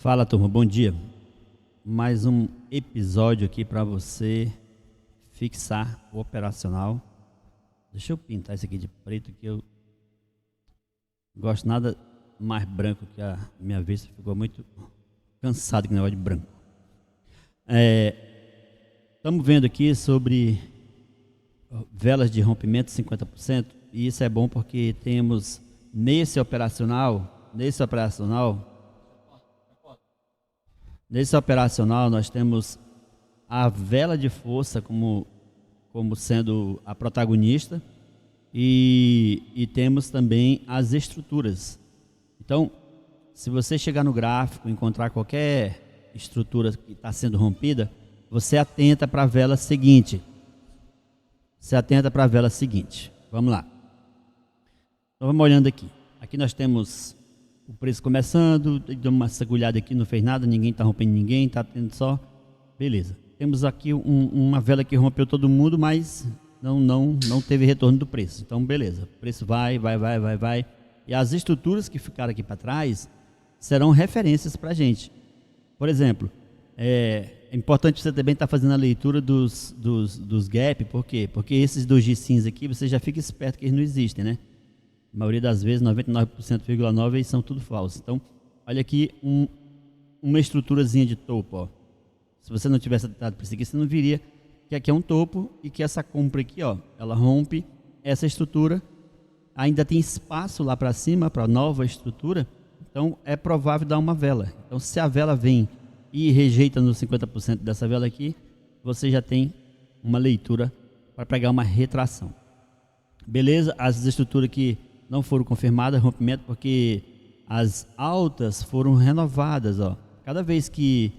Fala, turma, bom dia. Mais um episódio aqui para você fixar o operacional. Deixa eu pintar isso aqui de preto, que eu gosto nada mais branco, que a minha vista ficou muito cansado com o negócio de branco. Estamos vendo aqui sobre velas de rompimento 50%, e isso é bom porque temos nesse operacional nós temos a vela de força como sendo a protagonista, e temos também as estruturas. Então, se você chegar no gráfico e encontrar qualquer estrutura que está sendo rompida, você atenta para a vela seguinte. Vamos lá. Então vamos olhando aqui. Aqui nós temos o preço começando, dando uma sagulhada aqui, não fez nada, ninguém está rompendo ninguém, está tendo só. Beleza. Temos aqui uma vela que rompeu todo mundo, mas não teve retorno do preço. Então, beleza. O preço vai. E as estruturas que ficaram aqui para trás serão referências para a gente. Por exemplo, é importante você também estar fazendo a leitura dos gap. Por quê? Porque esses dojis cinza aqui, você já fica esperto que eles não existem, né? A maioria das vezes, 99,9%, eles são tudo falso. Então, olha aqui uma estruturazinha de topo, ó. Se você não tivesse atentado para isso aqui, você não viria que aqui é um topo e que essa compra aqui, ó, ela rompe essa estrutura. Ainda tem espaço lá para cima, para a nova estrutura. Então, é provável dar uma vela. Então, se a vela vem e rejeita nos 50% dessa vela aqui, você já tem uma leitura para pegar uma retração. Beleza? As estruturas que não foram confirmadas, rompimento, porque as altas foram renovadas, ó. Cada vez que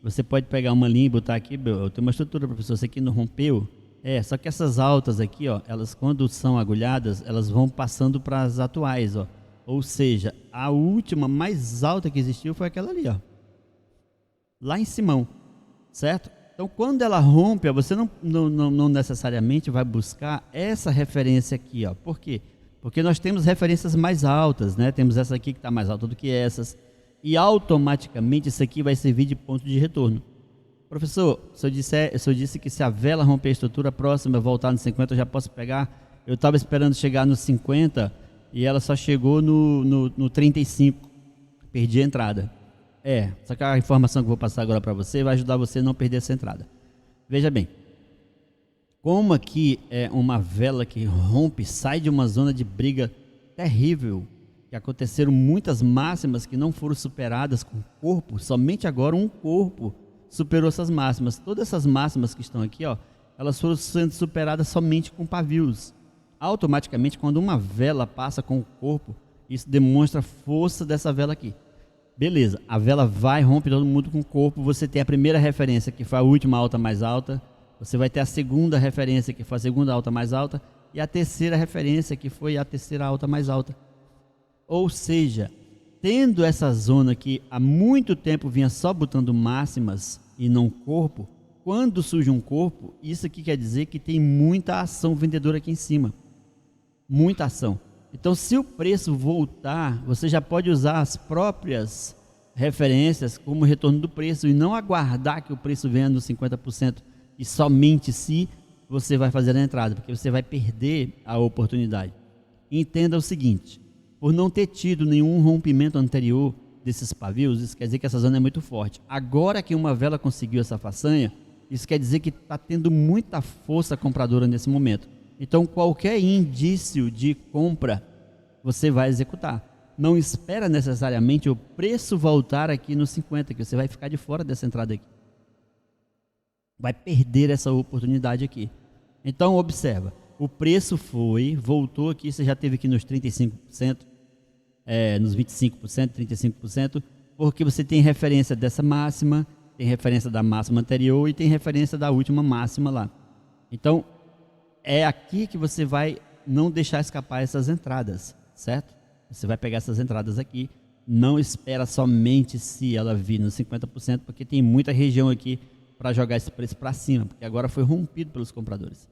você pode pegar uma linha e botar aqui, eu tenho uma estrutura, professor, isso aqui não rompeu. Só que essas altas aqui, ó, elas quando são agulhadas, elas vão passando para as atuais, ó. Ou seja, a última mais alta que existiu foi aquela ali, ó. Lá em Simão, certo? Então, quando ela rompe, você não necessariamente vai buscar essa referência aqui, ó. Por quê? Porque nós temos referências mais altas, né? Temos essa aqui que está mais alta do que essas, e automaticamente isso aqui vai servir de ponto de retorno. Professor, se eu disse que se a vela romper a estrutura próxima, voltar no 50, eu já posso pegar. Eu estava esperando chegar no 50 e ela só chegou no 35. Perdi a entrada. Só que a informação que eu vou passar agora para você vai ajudar você a não perder essa entrada. Veja bem, como aqui é uma vela que rompe, sai de uma zona de briga terrível, que aconteceram muitas máximas que não foram superadas com o corpo, somente agora um corpo superou essas máximas. Todas essas máximas que estão aqui, ó, elas foram sendo superadas somente com pavios. Automaticamente, quando uma vela passa com o corpo, isso demonstra a força dessa vela aqui. Beleza, a vela vai, rompe todo mundo com o corpo. Você tem a primeira referência, que foi a última alta mais alta. Você vai ter a segunda referência, que foi a segunda alta mais alta. E a terceira referência, que foi a terceira alta mais alta. Ou seja, tendo essa zona que há muito tempo vinha só botando máximas e não corpo, quando surge um corpo, isso aqui quer dizer que tem muita ação vendedora aqui em cima. Muita ação. Então, se o preço voltar, você já pode usar as próprias referências como retorno do preço e não aguardar que o preço venha nos 50% e somente se você vai fazer a entrada, porque você vai perder a oportunidade. Entenda o seguinte, por não ter tido nenhum rompimento anterior desses pavios, isso quer dizer que essa zona é muito forte. Agora que uma vela conseguiu essa façanha, isso quer dizer que está tendo muita força compradora nesse momento. Então, qualquer indício de compra, você vai executar. Não espera necessariamente o preço voltar aqui no 50, que você vai ficar de fora dessa entrada aqui. Vai perder essa oportunidade aqui. Então, observa. O preço voltou aqui, você já teve aqui nos 35%, nos 25%, 35%, porque você tem referência dessa máxima, tem referência da máxima anterior e tem referência da última máxima lá. Então, é aqui que você vai não deixar escapar essas entradas, certo? Você vai pegar essas entradas aqui, não espera somente se ela vir nos 50%, porque tem muita região aqui para jogar esse preço para cima, porque agora foi rompido pelos compradores.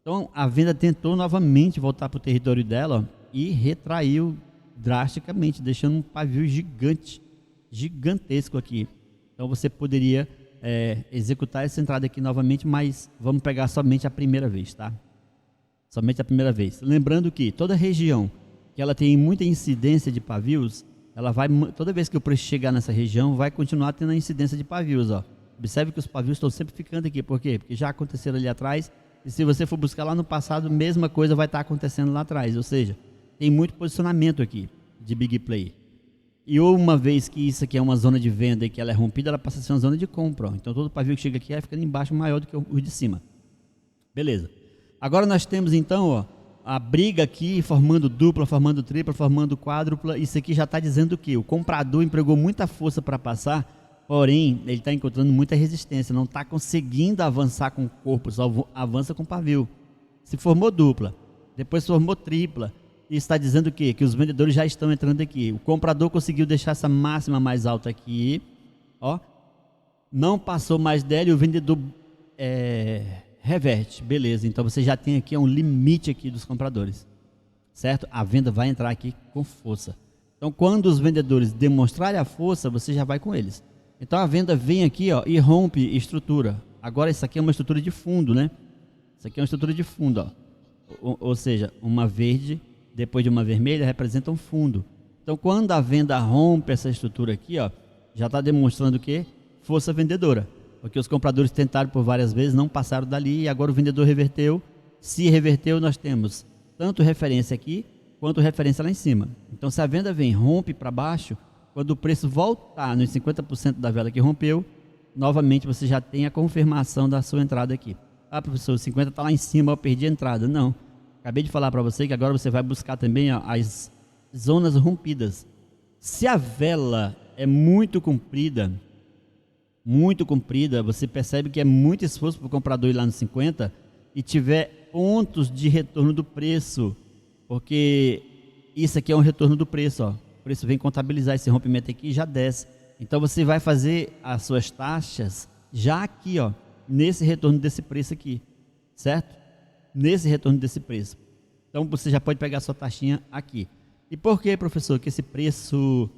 Então, a venda tentou novamente voltar para o território dela, ó, e retraiu drasticamente, deixando um pavio gigante gigantesco aqui. Então você poderia executar essa entrada aqui novamente, mas vamos pegar somente a primeira vez, tá? Somente a primeira vez. Lembrando que toda região que ela tem muita incidência de pavios, ela vai, toda vez que o preço chegar nessa região, vai continuar tendo a incidência de pavios, ó. Observe que os pavios estão sempre ficando aqui. Por quê? Porque já aconteceram ali atrás. E se você for buscar lá no passado, mesma coisa vai estar acontecendo lá atrás. Ou seja, tem muito posicionamento aqui de Big Play. E uma vez que isso aqui é uma zona de venda e que ela é rompida, ela passa a ser uma zona de compra. Ó. Então todo pavio que chega aqui vai ficando embaixo maior do que o de cima. Beleza. Agora nós temos então, ó, a briga aqui formando dupla, formando tripla, formando quádrupla. Isso aqui já está dizendo o quê? O comprador empregou muita força para passar. Porém, ele está encontrando muita resistência, não está conseguindo avançar com o corpo, só avança com o pavio. Se formou dupla, depois formou tripla, isso está dizendo o quê? Que os vendedores já estão entrando aqui. O comprador conseguiu deixar essa máxima mais alta aqui, ó, não passou mais dela e o vendedor reverte. Beleza, então você já tem aqui um limite aqui dos compradores, certo? A venda vai entrar aqui com força. Então, quando os vendedores demonstrarem a força, você já vai com eles. Então a venda vem aqui, ó, e rompe estrutura. Agora isso aqui é uma estrutura de fundo, né? Isso aqui é uma estrutura de fundo, ó. Ou seja, uma verde depois de uma vermelha representa um fundo. Então quando a venda rompe essa estrutura aqui, ó, já está demonstrando o quê? Força vendedora. Porque os compradores tentaram por várias vezes, não passaram dali e agora o vendedor reverteu. Se reverteu, nós temos tanto referência aqui quanto referência lá em cima. Então se a venda vem, rompe para baixo, quando o preço voltar nos 50% da vela que rompeu, novamente você já tem a confirmação da sua entrada aqui. Ah, professor, o 50 está lá em cima, eu perdi a entrada. Não. Acabei de falar para você que agora você vai buscar também as zonas rompidas. Se a vela é muito comprida, você percebe que é muito esforço para o comprador ir lá no 50 e tiver pontos de retorno do preço, porque isso aqui é um retorno do preço, ó. O preço vem contabilizar esse rompimento aqui e já desce. Então você vai fazer as suas taxas já aqui, ó, nesse retorno desse preço aqui, certo? Nesse retorno desse preço. Então você já pode pegar a sua taxinha aqui. E por que, professor, que esse preço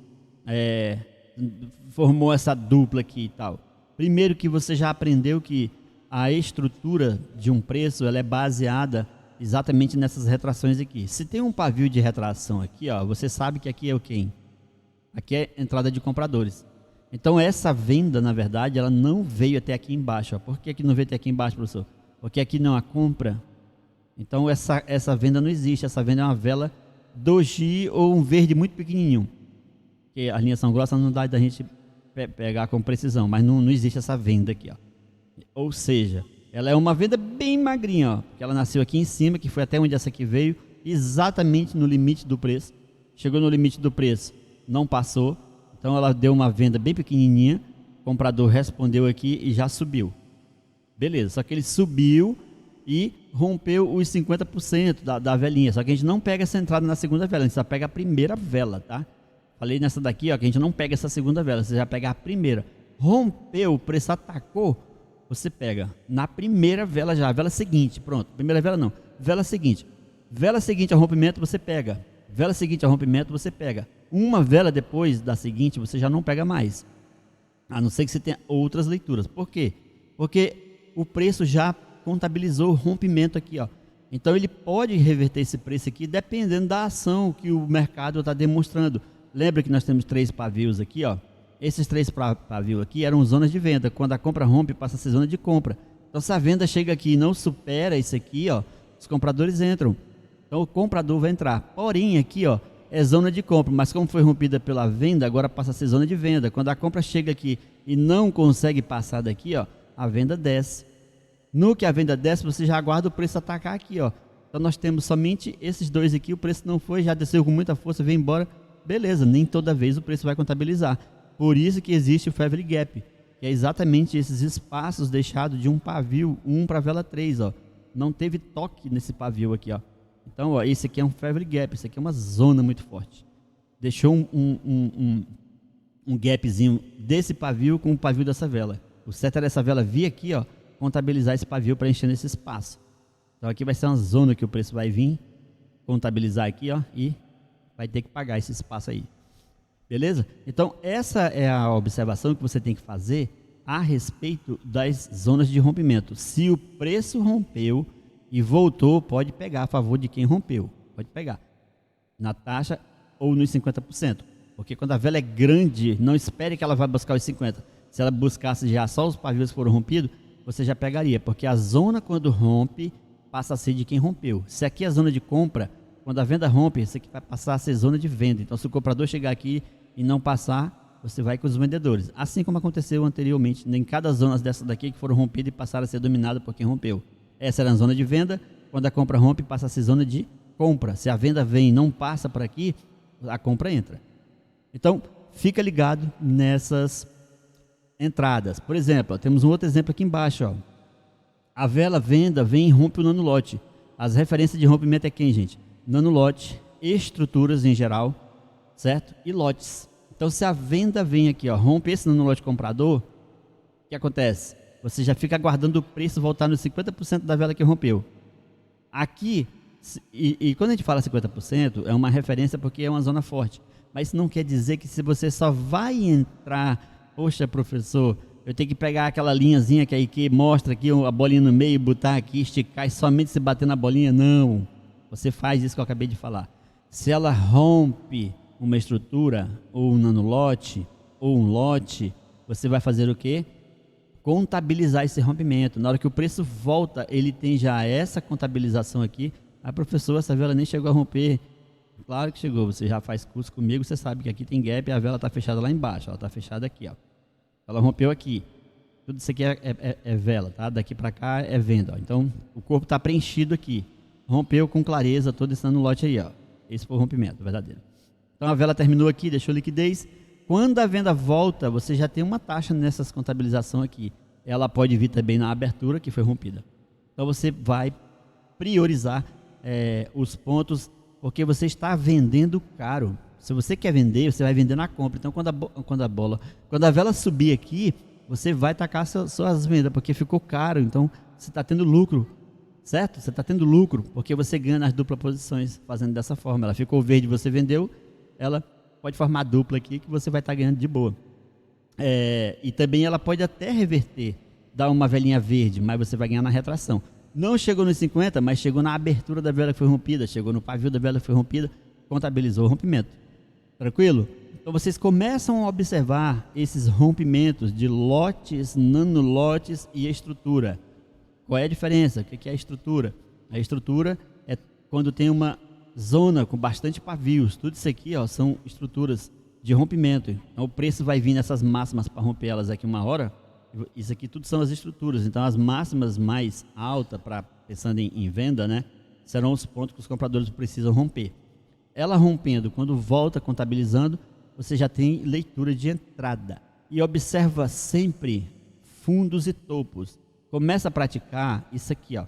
formou essa dupla aqui e tal? Primeiro que você já aprendeu que a estrutura de um preço ela é baseada exatamente nessas retrações aqui. Se tem um pavio de retração aqui, ó, você sabe que aqui é o quê? Aqui é entrada de compradores. Então essa venda, na verdade, ela não veio até aqui embaixo. Ó. Por que não veio até aqui embaixo, professor? Porque aqui não há compra. Então essa venda não existe. Essa venda é uma vela doji ou um verde muito pequenininho. Porque as linhas são grossas, não dá da gente pegar com precisão. Mas não existe essa venda aqui. Ó. Ou seja, ela é uma venda bem magrinha, ó, porque ela nasceu aqui em cima, que foi até onde essa aqui veio, exatamente no limite do preço. Chegou no limite do preço, não passou, então ela deu uma venda bem pequenininha, o comprador respondeu aqui e já subiu. Beleza, só que ele subiu e rompeu os 50% da velinha, só que a gente não pega essa entrada na segunda vela, a gente só pega a primeira vela, tá? Falei nessa daqui, ó, que a gente não pega essa segunda vela, você já pega a primeira. Rompeu, o preço atacou, você pega na primeira vela já, a vela seguinte, pronto, primeira vela não, vela seguinte ao rompimento você pega, vela seguinte ao rompimento você pega, uma vela depois da seguinte você já não pega mais, a não ser que você tenha outras leituras. Por quê? Porque o preço já contabilizou o rompimento aqui, ó. Então ele pode reverter esse preço aqui dependendo da ação que o mercado está demonstrando. Lembra que nós temos 3 pavios aqui, ó. Esses 3 pavios aqui eram zonas de venda. Quando a compra rompe, passa a ser zona de compra. Então, se a venda chega aqui e não supera isso aqui, ó, os compradores entram. Então, o comprador vai entrar. Porém, aqui, ó, é zona de compra. Mas como foi rompida pela venda, agora passa a ser zona de venda. Quando a compra chega aqui e não consegue passar daqui, ó, a venda desce. No que a venda desce, você já aguarda o preço atacar aqui, ó. Então, nós temos somente esses 2 aqui. O preço não foi, já desceu com muita força, veio embora. Beleza, nem toda vez o preço vai contabilizar. Por isso que existe o Favre Gap, que é exatamente esses espaços deixados de um pavio 1 para a vela 3, ó. Não teve toque nesse pavio aqui, ó. Então, ó, esse aqui é um Favre Gap, esse aqui é uma zona muito forte. Deixou um gapzinho desse pavio com o pavio dessa vela. O certo é dessa vela vir aqui, ó, contabilizar esse pavio para encher nesse espaço. Então aqui vai ser uma zona que o preço vai vir, contabilizar aqui, ó, e vai ter que pagar esse espaço aí. Beleza? Então, essa é a observação que você tem que fazer a respeito das zonas de rompimento. Se o preço rompeu e voltou, pode pegar a favor de quem rompeu. Pode pegar na taxa ou nos 50%. Porque quando a vela é grande, não espere que ela vai buscar os 50%. Se ela buscasse já só os pavios que foram rompidos, você já pegaria. Porque a zona, quando rompe, passa a ser de quem rompeu. Se aqui é a zona de compra, quando a venda rompe, isso aqui vai passar a ser zona de venda. Então, se o comprador chegar aqui e não passar, você vai com os vendedores. Assim como aconteceu anteriormente, em cada zona dessas daqui que foram rompidas e passaram a ser dominadas por quem rompeu. Essa era a zona de venda. Quando a compra rompe, passa a ser zona de compra. Se a venda vem e não passa por aqui, a compra entra. Então, fica ligado nessas entradas. Por exemplo, temos um outro exemplo aqui embaixo. Ó. A vela venda vem e rompe o nanolote. As referências de rompimento é quem, gente? Nanolote, estruturas em geral, certo? E lotes. Então, se a venda vem aqui, ó, rompe esse nanolote comprador, o que acontece? Você já fica aguardando o preço voltar nos 50% da vela que rompeu. Aqui, e quando a gente fala 50%, é uma referência porque é uma zona forte. Mas isso não quer dizer que se você só vai entrar, poxa, professor, eu tenho que pegar aquela linhazinha que mostra aqui a bolinha no meio, botar aqui, esticar e somente se bater na bolinha. Não, você faz isso que eu acabei de falar. Se ela rompe uma estrutura, ou um nanolote, ou um lote, você vai fazer o quê? Contabilizar esse rompimento. Na hora que o preço volta, ele tem já essa contabilização aqui. Ah, professor, essa vela nem chegou a romper. Claro que chegou, você já faz curso comigo, você sabe que aqui tem gap e a vela está fechada lá embaixo, ela está fechada aqui, ó. Ela rompeu aqui. Tudo isso aqui é vela, tá? Daqui para cá é venda, ó. Então, o corpo está preenchido aqui. Rompeu com clareza todo esse nanolote aí, ó. Esse foi o rompimento verdadeiro. Então, a vela terminou aqui, deixou liquidez. Quando a venda volta, você já tem uma taxa nessas contabilização aqui. Ela pode vir também na abertura que foi rompida. Então, você vai priorizar os pontos, porque você está vendendo caro. Se você quer vender, você vai vender na compra. Então, quando a vela subir aqui, você vai tacar suas vendas, porque ficou caro. Então, você está tendo lucro, certo? Você está tendo lucro, porque você ganha nas duplas posições, fazendo dessa forma. Ela ficou verde, você vendeu, ela pode formar dupla aqui, que você vai estar ganhando de boa. E também ela pode até reverter, dar uma velinha verde, mas você vai ganhar na retração. Não chegou nos 50, mas chegou na abertura da vela que foi rompida, chegou no pavio da vela que foi rompida, contabilizou o rompimento. Tranquilo? Então vocês começam a observar esses rompimentos de lotes, nanolotes e estrutura. Qual é a diferença? O que é a estrutura? A estrutura é quando tem uma zona com bastante pavios. Tudo isso aqui, ó, são estruturas de rompimento. Então o preço vai vir nessas máximas para romper elas aqui uma hora. Isso aqui tudo são as estruturas. Então as máximas mais altas, pensando em venda, né, serão os pontos que os compradores precisam romper. Ela rompendo, quando volta contabilizando, você já tem leitura de entrada. E observa sempre fundos e topos. Começa a praticar isso aqui, ó. O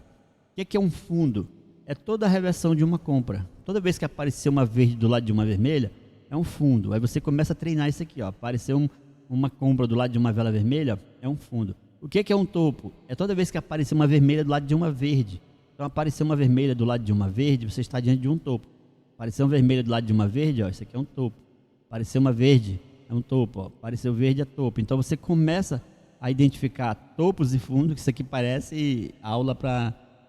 que é um fundo? É toda a reversão de uma compra. Toda vez que aparecer uma verde do lado de uma vermelha, é um fundo. Aí você começa a treinar isso aqui, ó. Apareceu uma compra do lado de uma vela vermelha, é um fundo. O que é um topo? É toda vez que aparecer uma vermelha do lado de uma verde. Então, aparecer uma vermelha do lado de uma verde, você está diante de um topo. Apareceu uma vermelha do lado de uma verde, ó, isso aqui é um topo. Apareceu uma verde, é um topo. Ó. Apareceu verde, é topo. Então, você começa a identificar topos e fundos, que isso aqui parece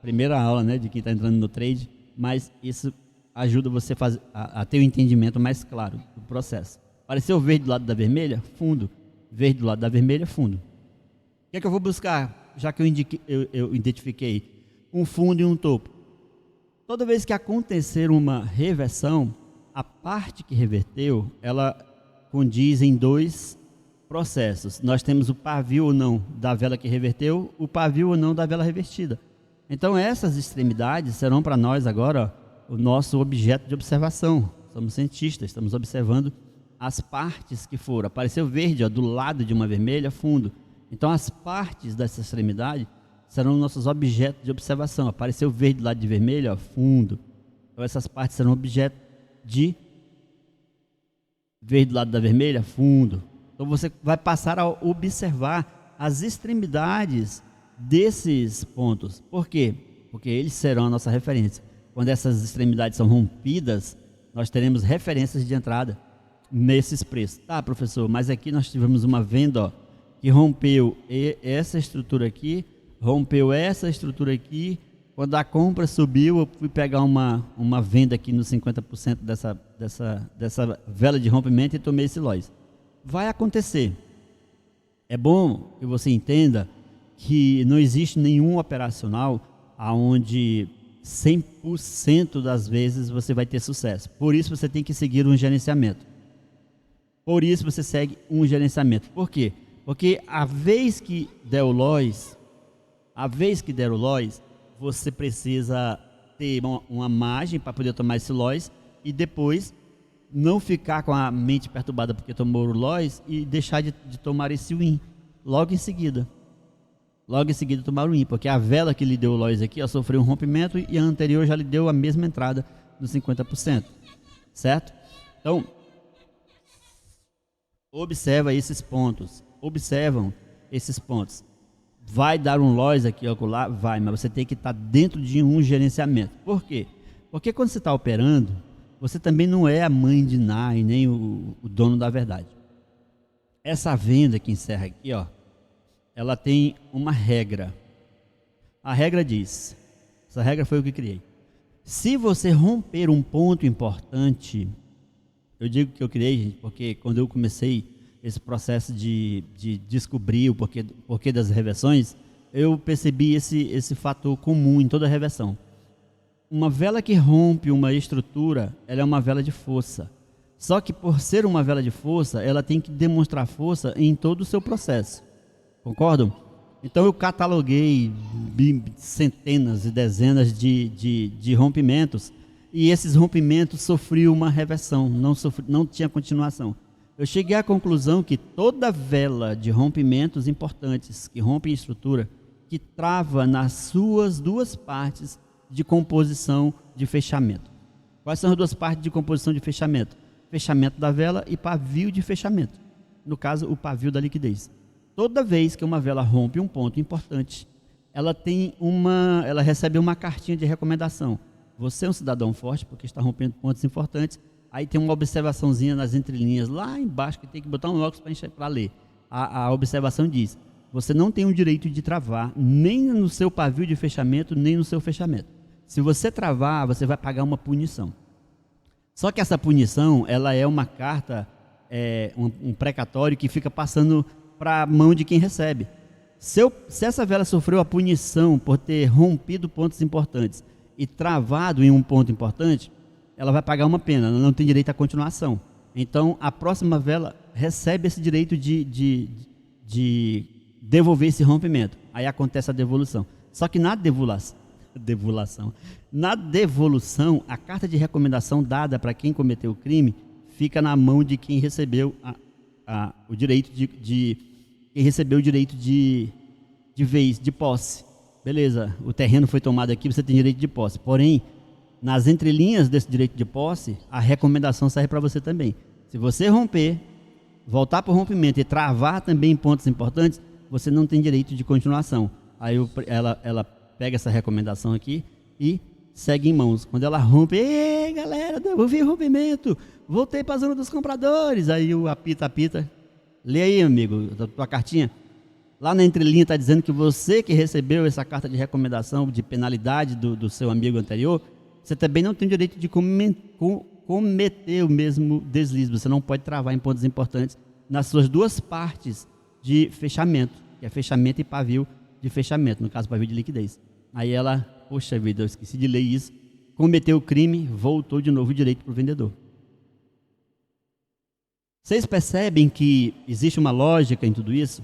primeira aula, né, de quem está entrando no trade, mas isso ajuda você a ter um entendimento mais claro do processo. Apareceu verde do lado da vermelha? Fundo. Verde do lado da vermelha? Fundo. O que é que eu vou buscar? Já que eu identifiquei um fundo e um topo. Toda vez que acontecer uma reversão, a parte que reverteu, ela condiz em dois processos. Nós temos o pavio ou não da vela que reverteu, o pavio ou não da vela revertida. Então essas extremidades serão para nós agora o nosso objeto de observação. Somos cientistas, estamos observando as partes que foram. Apareceu verde, ó, do lado de uma vermelha, fundo. Então as partes dessa extremidade serão nossos objetos de observação. Apareceu verde do lado de vermelho, ó, fundo. Então essas partes serão objeto de verde do lado da vermelha, fundo. Então você vai passar a observar as extremidades desses pontos. Por quê? Porque eles serão a nossa referência. Quando essas extremidades são rompidas, nós teremos referências de entrada. nesses preços. Tá, professor, mas aqui nós tivemos uma venda, ó, que rompeu essa estrutura aqui, rompeu essa estrutura aqui. Quando a compra subiu, eu fui pegar uma venda aqui nos 50% dessa vela de rompimento e tomei esse loss. Vai acontecer. É bom que você entenda que não existe nenhum operacional onde 100% das vezes você vai ter sucesso. Por isso você tem que seguir um gerenciamento. Por isso você segue um gerenciamento. Por quê? Porque a vez que der o loss, você precisa ter uma margem para poder tomar esse loss e depois não ficar com a mente perturbada porque tomou o loss e deixar de tomar esse win logo em seguida. Logo em seguida tomar o win, porque a vela que lhe deu o loss aqui, ó, sofreu um rompimento e a anterior já lhe deu a mesma entrada dos 50%, certo? Então, observam esses pontos. Vai dar um loss aqui, ocular? Vai, mas você tem que estar dentro de um gerenciamento. Por quê? Porque quando você está operando, você também não é a mãe de Ná e nem o dono da verdade. Essa venda que encerra aqui, ó, ela tem uma regra. A regra diz, essa regra foi o que criei. Se você romper um ponto importante, eu digo que eu criei, gente, porque quando eu comecei esse processo de descobrir o porquê das reversões, eu percebi esse fator comum em toda reversão. Uma vela que rompe uma estrutura, ela é uma vela de força. Só que por ser uma vela de força, ela tem que demonstrar força em todo o seu processo. Concordam? Então eu cataloguei centenas e dezenas de rompimentos, e esses rompimentos sofriam uma reversão, não tinha continuação. Eu cheguei à conclusão que toda vela de rompimentos importantes, que rompem estrutura, que trava nas suas duas partes de composição de fechamento. Quais são as duas partes de composição de fechamento? Fechamento da vela e pavio de fechamento. No caso, o pavio da liquidez. Toda vez que uma vela rompe um ponto importante, ela recebe uma cartinha de recomendação. Você é um cidadão forte porque está rompendo pontos importantes. Aí tem uma observaçãozinha nas entrelinhas lá embaixo que tem que botar um óculos para ler. A observação diz: você não tem o direito de travar nem no seu pavio de fechamento, nem no seu fechamento. Se você travar, você vai pagar uma punição. Só que essa punição, ela é uma carta, um precatório que fica passando para a mão de quem recebe. Se essa vela sofreu a punição por ter rompido pontos importantes e travado em um ponto importante, ela vai pagar uma pena, ela não tem direito à continuação. Então, a próxima vela recebe esse direito de devolver esse rompimento. Aí acontece a devolução. Só que na devolução, a carta de recomendação dada para quem cometeu o crime fica na mão de quem recebeu o direito quem recebeu o direito de posse. Beleza, o terreno foi tomado aqui, você tem direito de posse. Porém, nas entrelinhas desse direito de posse, a recomendação serve para você também. Se você romper, voltar para o rompimento e travar também em pontos importantes, você não tem direito de continuação. Aí ela pega essa recomendação aqui e segue em mãos. Quando ela rompe, ei galera, devolvi o rompimento, voltei para a zona dos compradores. Aí o apita, lê aí, amigo, a tua cartinha. Lá na entrelinha está dizendo que você que recebeu essa carta de recomendação de penalidade do seu amigo anterior, você também não tem direito de cometer o mesmo deslize. Você não pode travar em pontos importantes nas suas duas partes de fechamento, que é fechamento e pavio de fechamento, no caso pavio de liquidez. Aí ela, poxa vida, eu esqueci de ler isso, cometeu o crime, voltou de novo o direito para o vendedor. Vocês percebem que existe uma lógica em tudo isso?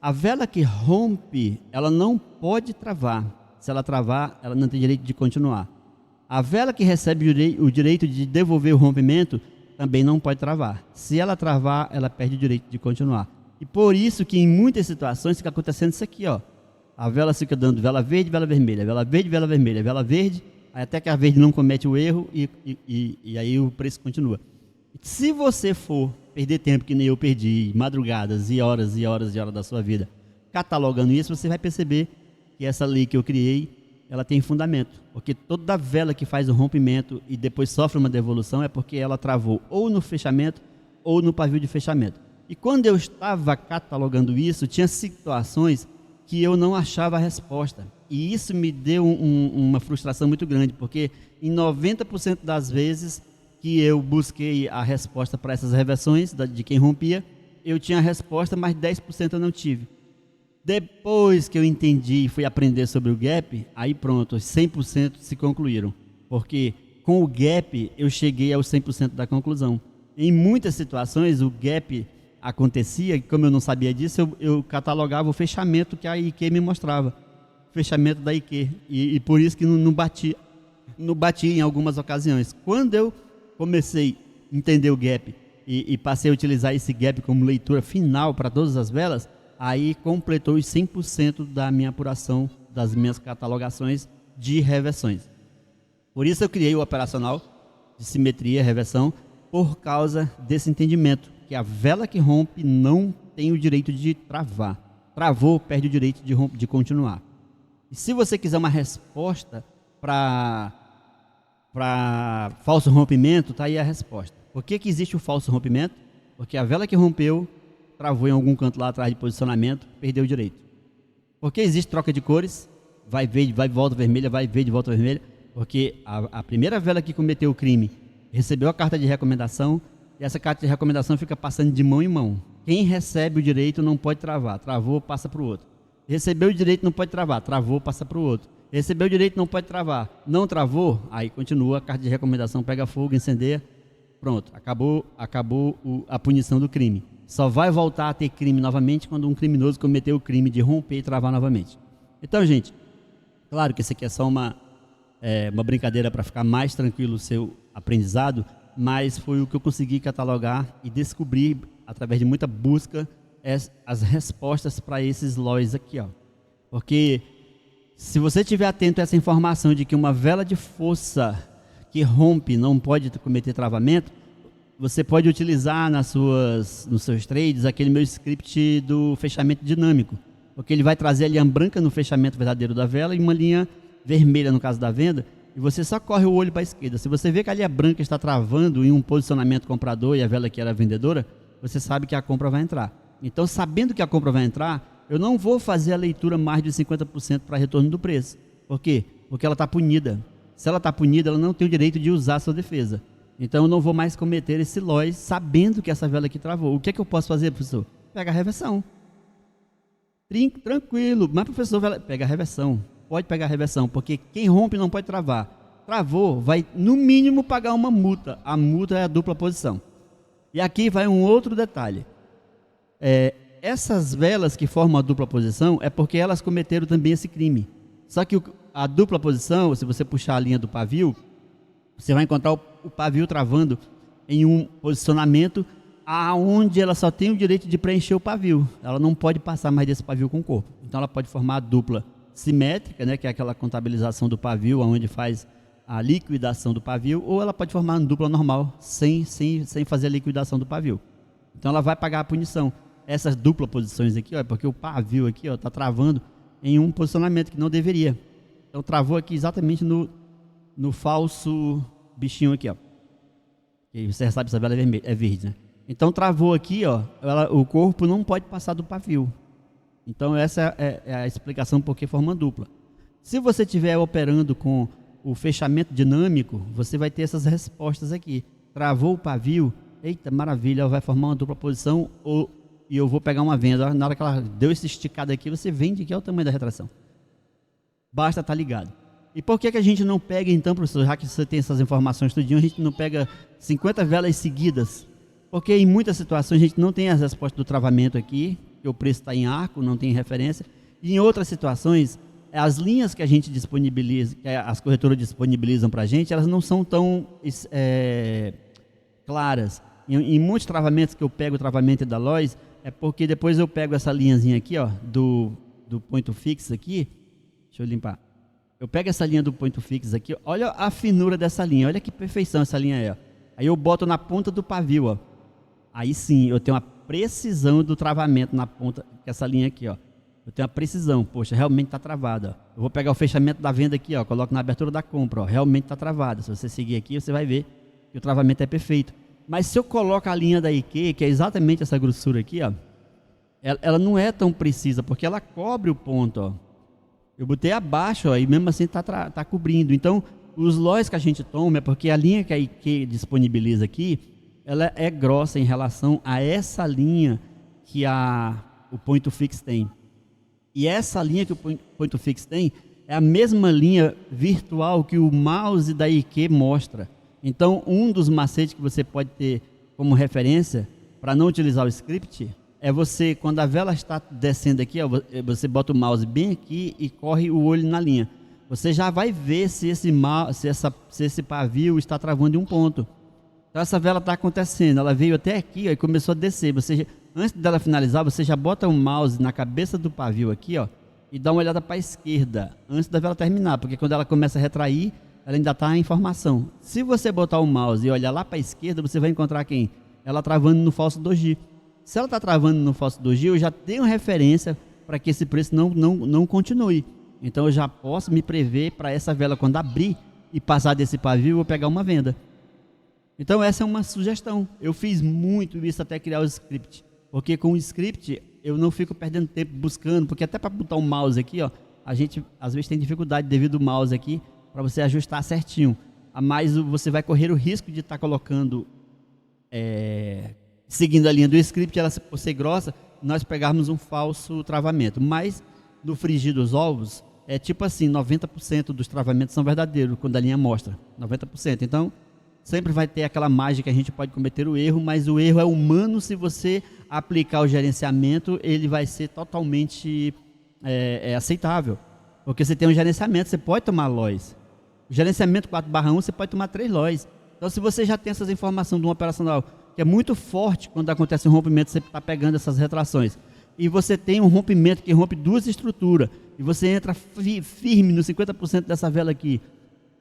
A vela que rompe, ela não pode travar. Se ela travar, ela não tem direito de continuar. A vela que recebe o direito de devolver o rompimento também não pode travar. Se ela travar, ela perde o direito de continuar. E por isso que em muitas situações fica acontecendo isso aqui, ó. A vela fica dando vela verde, vela vermelha, vela verde, vela vermelha, vela verde, até que a verde não comete o erro e aí o preço continua. Se você for perder tempo, que nem eu perdi, madrugadas e horas e horas e horas da sua vida, catalogando isso, você vai perceber que essa lei que eu criei, ela tem fundamento, porque toda vela que faz um rompimento e depois sofre uma devolução é porque ela travou ou no fechamento ou no pavio de fechamento. E quando eu estava catalogando isso, tinha situações que eu não achava a resposta. E isso me deu uma frustração muito grande, porque em 90% das vezes que eu busquei a resposta para essas reversões de quem rompia, eu tinha a resposta, mas 10% eu não tive. Depois que eu entendi e fui aprender sobre o gap, aí pronto, os 100% se concluíram. Porque com o gap eu cheguei aos 100% da conclusão. Em muitas situações o gap acontecia, e como eu não sabia disso, eu catalogava o fechamento que a IQ me mostrava. Fechamento da IQ. E por isso que não bati em algumas ocasiões. Quando eu comecei a entender o gap e passei a utilizar esse gap como leitura final para todas as velas, aí completou os 100% da minha apuração, das minhas catalogações de reversões. Por isso eu criei o operacional de simetria e reversão, por causa desse entendimento, que a vela que rompe não tem o direito de travar. Travou, perde o direito de continuar. E se você quiser uma resposta para falso rompimento, está aí a resposta. Por que existe o falso rompimento? Porque a vela que rompeu travou em algum canto lá atrás de posicionamento, perdeu o direito. Por que existe troca de cores? Vai verde, vai volta vermelha, vai verde, volta vermelha. Porque a primeira vela que cometeu o crime recebeu a carta de recomendação e essa carta de recomendação fica passando de mão em mão. Quem recebe o direito não pode travar. Travou, passa para o outro. Recebeu o direito, não pode travar. Travou, passa para o outro. Recebeu o direito, não pode travar. Não travou, aí continua, a carta de recomendação pega fogo, incendeia. Pronto, acabou a punição do crime. Só vai voltar a ter crime novamente quando um criminoso cometeu o crime de romper e travar novamente. Então, gente, claro que isso aqui é só uma brincadeira para ficar mais tranquilo o seu aprendizado, mas foi o que eu consegui catalogar e descobrir, através de muita busca, as respostas para esses LOIs aqui, ó. Porque se você estiver atento a essa informação de que uma vela de força que rompe não pode cometer travamento, você pode utilizar nos seus trades aquele meu script do fechamento dinâmico, porque ele vai trazer a linha branca no fechamento verdadeiro da vela e uma linha vermelha no caso da venda, e você só corre o olho para a esquerda. Se você vê que a linha branca está travando em um posicionamento comprador e a vela que era vendedora, você sabe que a compra vai entrar. Então, sabendo que a compra vai entrar, eu não vou fazer a leitura mais de 50% para retorno do preço. Por quê? Porque ela está punida. Se ela está punida, ela não tem o direito de usar a sua defesa. Então, eu não vou mais cometer esse loss sabendo que essa vela aqui travou. O que é que eu posso fazer, professor? Pega a reversão. Tranquilo. Mas, professor, pega a reversão. Pode pegar a reversão, porque quem rompe não pode travar. Travou, vai no mínimo pagar uma multa. A multa é a dupla posição. E aqui vai um outro detalhe. Essas velas que formam a dupla posição é porque elas cometeram também esse crime. Só que a dupla posição, se você puxar a linha do pavio, você vai encontrar o pavio travando em um posicionamento aonde ela só tem o direito de preencher o pavio. Ela não pode passar mais desse pavio com o corpo. Então ela pode formar a dupla simétrica, né, que é aquela contabilização do pavio, onde faz a liquidação do pavio, ou ela pode formar uma dupla normal, sem fazer a liquidação do pavio. Então ela vai pagar a punição. Essas duplas posições aqui, ó, é porque o pavio aqui está travando em um posicionamento que não deveria. Então travou aqui exatamente no falso bichinho aqui, ó. E você sabe se a vela é verde, né? Então travou aqui, ó, o corpo não pode passar do pavio. Então essa é a explicação por que forma dupla. Se você estiver operando com o fechamento dinâmico, você vai ter essas respostas aqui. Travou o pavio, eita, maravilha, vai formar uma dupla posição e eu vou pegar uma venda. Na hora que ela deu esse esticado aqui, você vende, que é o tamanho da retração. Basta estar ligado. E por que a gente não pega então, professor, já que você tem essas informações tudinho, a gente não pega 50 velas seguidas? Porque em muitas situações a gente não tem as respostas do travamento aqui, que o preço está em arco, não tem referência. E em outras situações, as linhas que a gente disponibiliza, que as corretoras disponibilizam para a gente, elas não são tão claras. Em muitos travamentos que eu pego o travamento da Lois, é porque depois eu pego essa linhazinha aqui, ó, do ponto fixo aqui. Deixa eu limpar. Eu pego essa linha do ponto fixo aqui, olha a finura dessa linha, olha que perfeição essa linha aí, ó. Aí eu boto na ponta do pavio, ó. Aí sim, eu tenho uma precisão do travamento na ponta, com essa linha aqui, ó. Eu tenho uma precisão, poxa, realmente está travada, ó. Eu vou pegar o fechamento da venda aqui, ó, coloco na abertura da compra, ó, realmente está travada. Se você seguir aqui, você vai ver que o travamento é perfeito. Mas se eu coloco a linha da IQ, que é exatamente essa grossura aqui, ó, ela não é tão precisa, porque ela cobre o ponto, ó. Eu botei abaixo, ó, e mesmo assim tá cobrindo. Então, os LOIs que a gente toma é porque a linha que a IQ disponibiliza aqui, ela é grossa em relação a essa linha que o Point to Fix tem. E essa linha que o Point to Fix tem é a mesma linha virtual que o mouse da IQ mostra. Então, um dos macetes que você pode ter como referência para não utilizar o script é você, quando a vela está descendo aqui, ó, você bota o mouse bem aqui e corre o olho na linha. Você já vai ver se esse pavio está travando em um ponto. Então essa vela está acontecendo, ela veio até aqui, ó, e começou a descer. Antes dela finalizar, você já bota o mouse na cabeça do pavio aqui, ó, e dá uma olhada para a esquerda, antes da vela terminar, porque quando ela começa a retrair, ela ainda está em formação. Se você botar o mouse e olhar lá para a esquerda, você vai encontrar quem? Ela travando no falso doji. Se ela está travando no falso doji, eu já tenho referência para que esse preço não continue. Então eu já posso me prever para essa vela, quando abrir e passar desse pavio, eu vou pegar uma venda. Então essa é uma sugestão. Eu fiz muito isso até criar o script, porque com o script eu não fico perdendo tempo buscando, porque até para botar o mouse aqui, ó, a gente às vezes tem dificuldade devido ao mouse aqui, para você ajustar certinho. A mais você vai correr o risco de estar colocando, seguindo a linha do script, ela por ser grossa, nós pegarmos um falso travamento. Mas no frigir dos ovos, é tipo assim, 90% dos travamentos são verdadeiros, quando a linha mostra, 90%. Então, sempre vai ter aquela margem que a gente pode cometer o erro, mas o erro é humano. Se você aplicar o gerenciamento, ele vai ser totalmente aceitável. Porque você tem um gerenciamento, você pode tomar LOIs. O gerenciamento 4/1, você pode tomar 3 LOIs. Então, se você já tem essas informações de um operacional, que é muito forte quando acontece um rompimento, você está pegando essas retrações. E você tem um rompimento que rompe 2 estruturas, e você entra firme no 50% dessa vela aqui,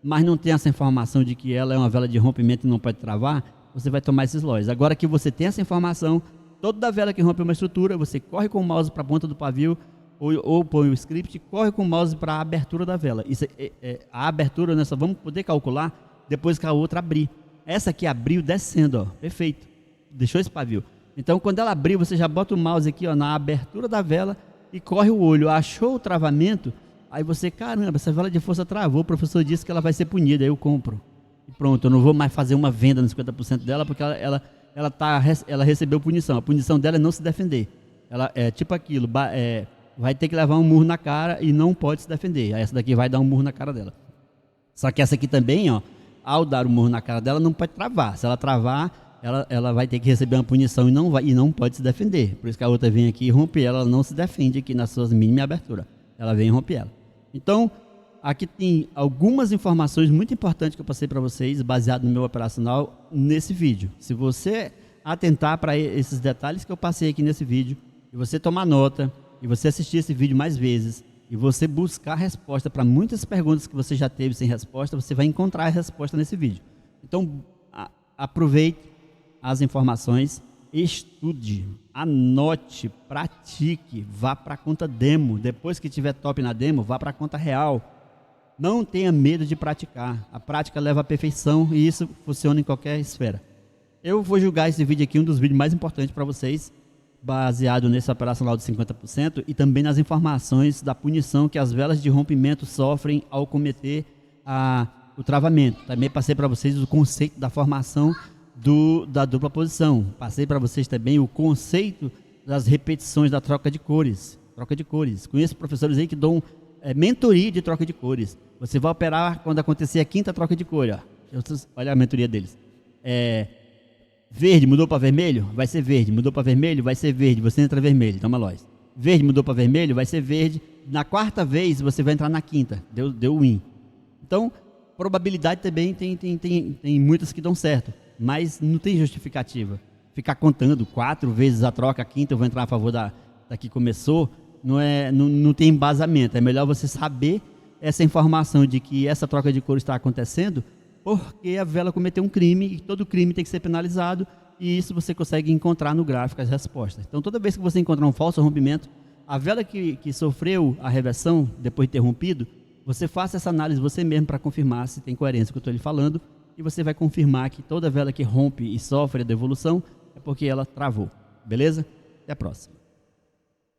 mas não tem essa informação de que ela é uma vela de rompimento e não pode travar, você vai tomar esses LOIs. Agora que você tem essa informação, toda vela que rompe uma estrutura, você corre com o mouse para a ponta do pavio, ou põe o script, corre com o mouse para a abertura da vela. Isso a abertura nós só vamos poder calcular depois que a outra abrir. Essa aqui abriu descendo, ó, perfeito, deixou esse pavio. Então, quando ela abrir, você já bota o mouse aqui, ó, na abertura da vela e corre o olho. Achou o travamento? Aí você, caramba, essa vela de força travou, o professor disse que ela vai ser punida, aí eu compro. E pronto, eu não vou mais fazer uma venda nos 50% dela, porque ela recebeu punição. A punição dela é não se defender. Ela é tipo aquilo, vai ter que levar um murro na cara e não pode se defender. Aí essa daqui vai dar um murro na cara dela. Só que essa aqui também, ó, ao dar um murro na cara dela, não pode travar. Se ela travar, ela vai ter que receber uma punição e não pode se defender. Por isso que a outra vem aqui e rompe ela não se defende aqui nas suas mínimas aberturas. Ela vem e rompe ela. Então, aqui tem algumas informações muito importantes que eu passei para vocês, baseado no meu operacional, nesse vídeo. Se você atentar para esses detalhes que eu passei aqui nesse vídeo, e você tomar nota, e você assistir esse vídeo mais vezes, e você buscar resposta para muitas perguntas que você já teve sem resposta, você vai encontrar a resposta nesse vídeo. Então, aproveite as informações, estude, anote, pratique, vá para a conta demo. Depois que tiver top na demo, vá para a conta real. Não tenha medo de praticar. A prática leva à perfeição e isso funciona em qualquer esfera. Eu vou julgar esse vídeo aqui, um dos vídeos mais importantes para vocês, baseado nesse operacional de 50% e também nas informações da punição que as velas de rompimento sofrem ao cometer o travamento. Também passei para vocês o conceito da formação da dupla posição. Passei para vocês também o conceito das repetições da troca de cores. Conheço professores aí que dão mentoria de troca de cores. Você vai operar quando acontecer a 5ª troca de cor. Olha a mentoria deles. Verde mudou para vermelho? Vai ser verde. Mudou para vermelho? Vai ser verde. Você entra vermelho. Toma LOIs. Verde mudou para vermelho? Vai ser verde. Na 4ª vez você vai entrar na 5ª. Deu win. Então, probabilidade também tem muitas que dão certo. Mas não tem justificativa. Ficar contando 4 vezes a troca, a 5ª eu vou entrar a favor da que começou, não tem embasamento. É melhor você saber essa informação de que essa troca de cor está acontecendo, porque a vela cometeu um crime e todo crime tem que ser penalizado, e isso você consegue encontrar no gráfico as respostas. Então, toda vez que você encontrar um falso rompimento, a vela que sofreu a reversão depois de ter rompido, você faça essa análise você mesmo para confirmar se tem coerência com o que eu estou lhe falando, e você vai confirmar que toda vela que rompe e sofre a devolução é porque ela travou. Beleza? Até a próxima.